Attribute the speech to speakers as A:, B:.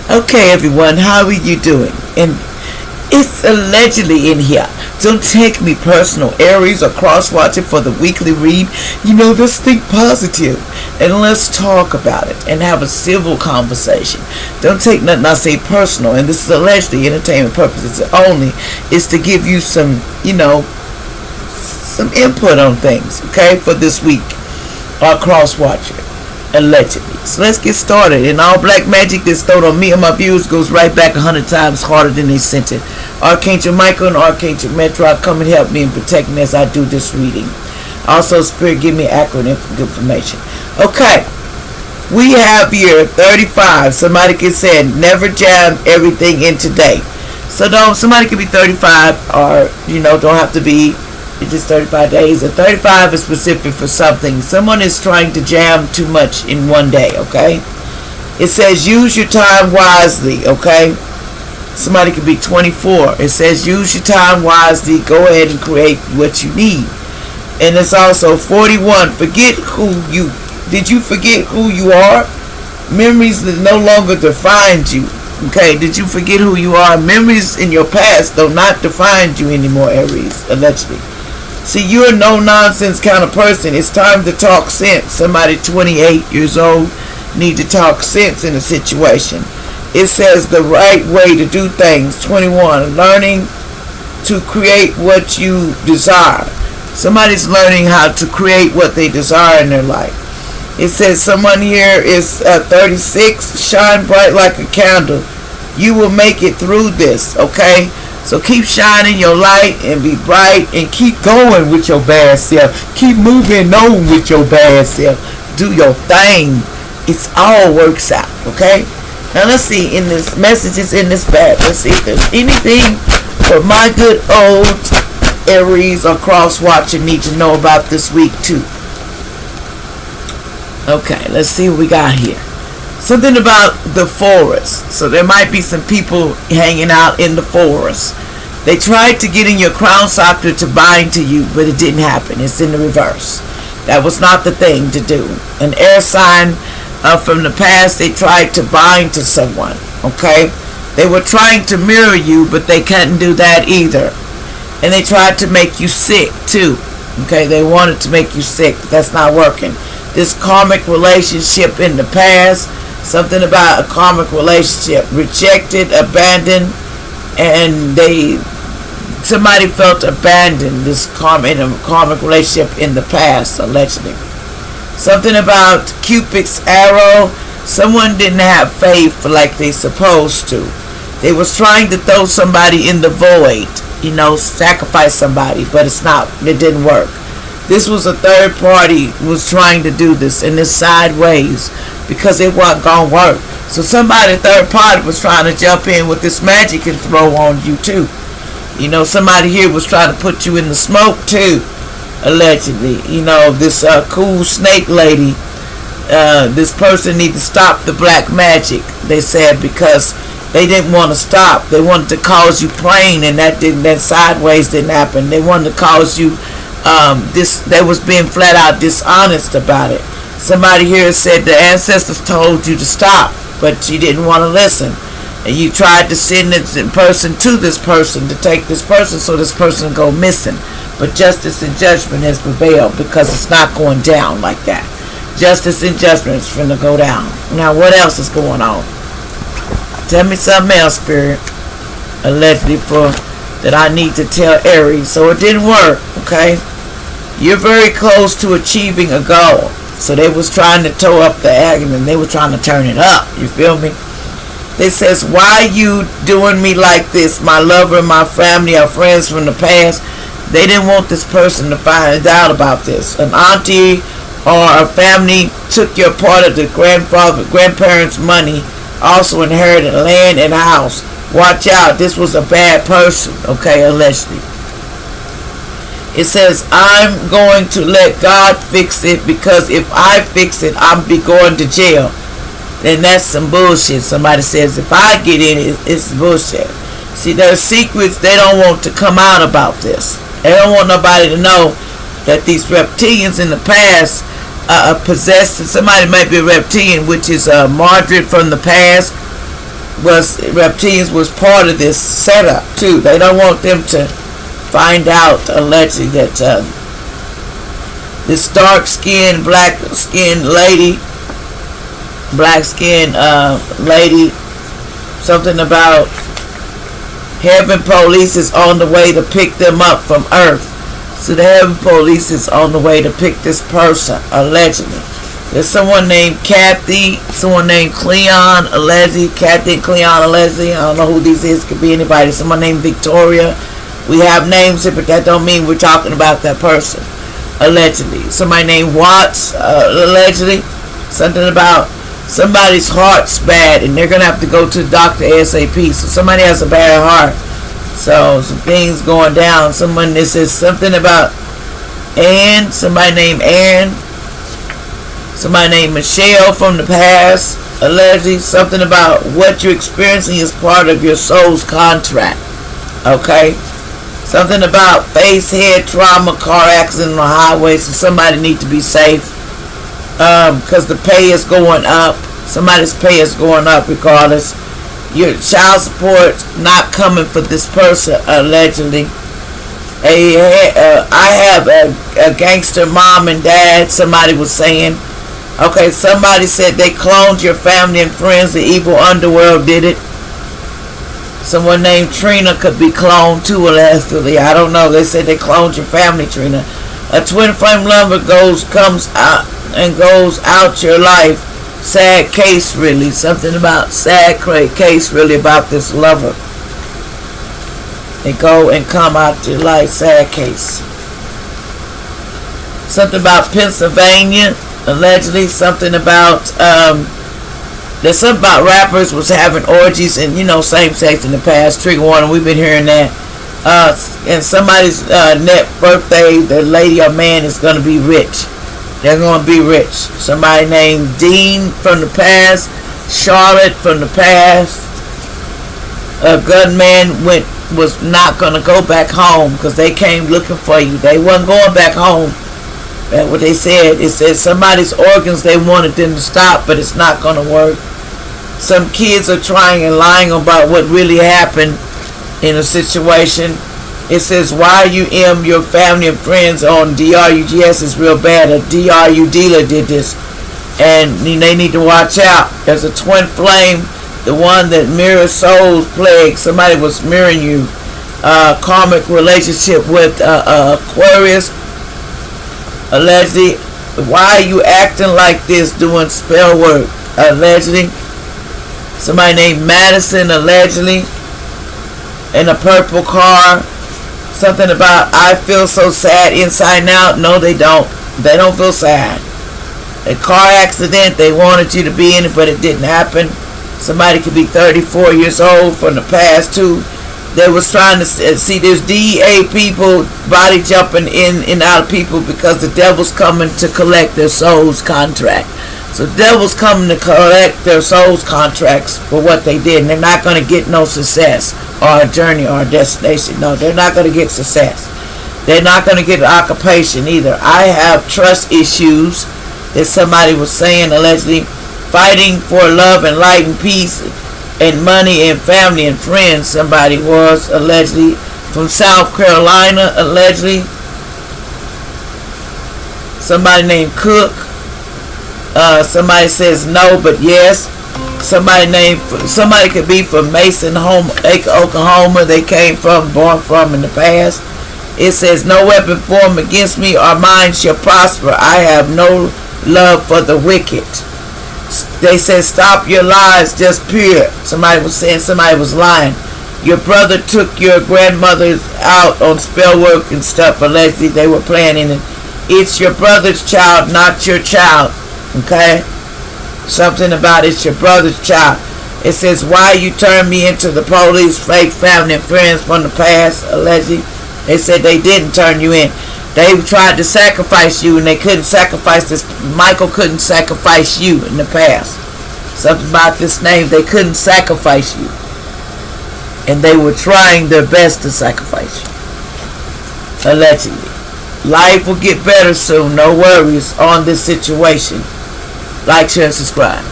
A: Okay, everyone, how are you doing? And it's allegedly in here. Don't take me personal. Aries are cross-watching for the weekly read. Let's think positive and let's talk about it and have a civil conversation. Don't take nothing I say personal. And this is allegedly entertainment purposes only. Is to give you some, some input on things, okay, for this week. Our cross-watcher, allegedly. So let's get started. And all black magic that's thrown on me and my viewers goes right back 100 times harder than they sent it. Archangel Michael and Archangel Metrod, come and help me in protecting as I do this reading. Also, Spirit, give me accurate information. Okay, we have here 35. Somebody can say never jam everything in today. So somebody can be 35 or, don't have to be. It's just 35 days. And 35 is specific for something. Someone is trying to jam too much in one day, okay? It says use your time wisely, okay? Somebody could be 24. It says use your time wisely. Go ahead and create what you need. And it's also 41. Did you forget who you are? Memories that no longer define you. Okay, did you forget who you are? Memories in your past do not define you anymore, Aries, allegedly. See, you're a no-nonsense kind of person. It's time to talk sense. Somebody 28 years old need to talk sense in a situation. It says the right way to do things. 21, learning to create what you desire. Somebody's learning how to create what they desire in their life. It says someone here is 36, shine bright like a candle. You will make it through this, okay? So keep shining your light and be bright and keep going with your bad self. Keep moving on with your bad self. Do your thing. It's all works out, okay? Now let's see in this messages in this bag. Let's see if there's anything for my good old Aries or cross-watcher need to know about this week too. Okay, let's see what we got here. Something about the forest. So there might be some people hanging out in the forest. They tried to get in your crown chakra to bind to you, but it didn't happen. It's in the reverse. That was not the thing to do. An air sign from the past, they tried to bind to someone. Okay? They were trying to mirror you, but they couldn't do that either. And they tried to make you sick too. Okay? They wanted to make you sick. That's not working. This karmic relationship in the past, something about a karmic relationship, rejected, abandoned, and somebody felt abandoned. This in a karmic relationship in the past, allegedly. Something about Cupid's arrow. Someone didn't have faith like they supposed to. They was trying to throw somebody in the void, sacrifice somebody, but it didn't work. This was a third party was trying to do this, and it's sideways because it wasn't going to work. So somebody, third party, was trying to jump in with this magic and throw on you too. Somebody here was trying to put you in the smoke too, allegedly. This cool snake lady, this person need to stop the black magic, they said, because they didn't want to stop. They wanted to cause you pain, and that sideways didn't happen. They wanted to cause you they was being flat out dishonest about it. Somebody here said the ancestors told you to stop, but you didn't want to listen. And you tried to send this person to this person, to take this person so this person go missing. But justice and judgment has prevailed because it's not going down like that. Justice and judgment is finna go down. Now what else is going on? Tell me something else, Spirit. Allegedly that I need to tell Aries. So it didn't work, okay? You're very close to achieving a goal. So they was trying to toe up the argument. They were trying to turn it up. You feel me? They says, why you doing me like this? My lover and my family are friends from the past. They didn't want this person to find out about this. An auntie or a family took your part of the grandparents' money. Also inherited land and a house. Watch out. This was a bad person. Okay, allegedly. It says, I'm going to let God fix it, because if I fix it, I'll be going to jail. Then that's some bullshit. Somebody says, if I get in it, it's bullshit. See, there's secrets they don't want to come out about this. They don't want nobody to know that these reptilians in the past possessed. Somebody might be a reptilian, which is Margaret from the past. reptilians was part of this setup too. They don't want them to find out, allegedly, that this dark-skinned, black-skinned lady, something about heaven police is on the way to pick them up from earth. So the heaven police is on the way to pick this person, allegedly. There's someone named Kathy, someone named Cleon, allegedly. Kathy and Cleon, allegedly. I don't know who these is. Could be anybody. Someone named Victoria. We have names here, but that don't mean we're talking about that person, allegedly. Somebody named Watts, allegedly. Something about somebody's heart's bad and they're going to have to go to the doctor ASAP. So somebody has a bad heart. So some things going down. Someone, this is something about Ann, somebody named Ann. Somebody named Michelle from the past, allegedly. Something about what you're experiencing is part of your soul's contract. Okay? Something about face, head trauma, car accident on the highway. So somebody needs to be safe. Because the pay is going up. Somebody's pay is going up regardless. Your child support not coming for this person, allegedly. I have a gangster mom and dad, somebody was saying. Okay, somebody said they cloned your family and friends. The evil underworld did it. Someone named Trina could be cloned too, allegedly. I don't know. They said they cloned your family, Trina. A twin flame lover comes out and goes out your life. Sad case, really. Something about sad case, really, about this lover. They go and come out your life. Sad case. Something about Pennsylvania. Allegedly, something about there's something about rappers was having orgies and same sex in the past. Trigger warning, we've been hearing that. And somebody's net birthday, the lady or man is going to be rich. They're going to be rich. Somebody named Dean from the past, Charlotte from the past. A gunman was not going to go back home because they came looking for you. They wasn't going back home. That's what they said. It said somebody's organs, they wanted them to stop, but it's not going to work. Some kids are trying and lying about what really happened in a situation. It says YUM, your family and friends on DRUGS is real bad. A DRU dealer did this. And they need to watch out. There's a twin flame, the one that mirrors souls plague. Somebody was mirroring you. Karmic relationship with Aquarius. Allegedly, why are you acting like this doing spell work? Allegedly. Somebody named Madison, allegedly, in a purple car. Something about, I feel so sad inside and out. No, they don't. They don't feel sad. A car accident, they wanted you to be in it, but it didn't happen. Somebody could be 34 years old from the past, too. They was trying to see, there's DEA people body jumping in and out of people because the devil's coming to collect their soul's contract. So the devil's coming to collect their soul's contracts for what they did. And they're not going to get no success or a journey or a destination. No, they're not going to get success. They're not going to get an occupation either. I have trust issues that somebody was saying, allegedly, fighting for love and light and peace and money and family and friends. Somebody was, allegedly, from South Carolina, allegedly. Somebody named Cook. Somebody says no, but yes. Somebody could be from Mason, Oklahoma. They came from, born from in the past. It says, no weapon formed against me or mine shall prosper. I have no love for the wicked. They said, stop your lies, just period. Somebody was saying somebody was lying. Your brother took your grandmother out on spell work and stuff. Allegedly, they were planning it. It's your brother's child, not your child. Okay? Something about it's your brother's child. It says, why you turn me into the police, fake family and friends from the past, allegedly. They said they didn't turn you in. They tried to sacrifice you and they couldn't sacrifice this. Michael couldn't sacrifice you in the past. Something about this name, they couldn't sacrifice you. And they were trying their best to sacrifice you. Allegedly. Life will get better soon. No worries on this situation. Like, share, and subscribe.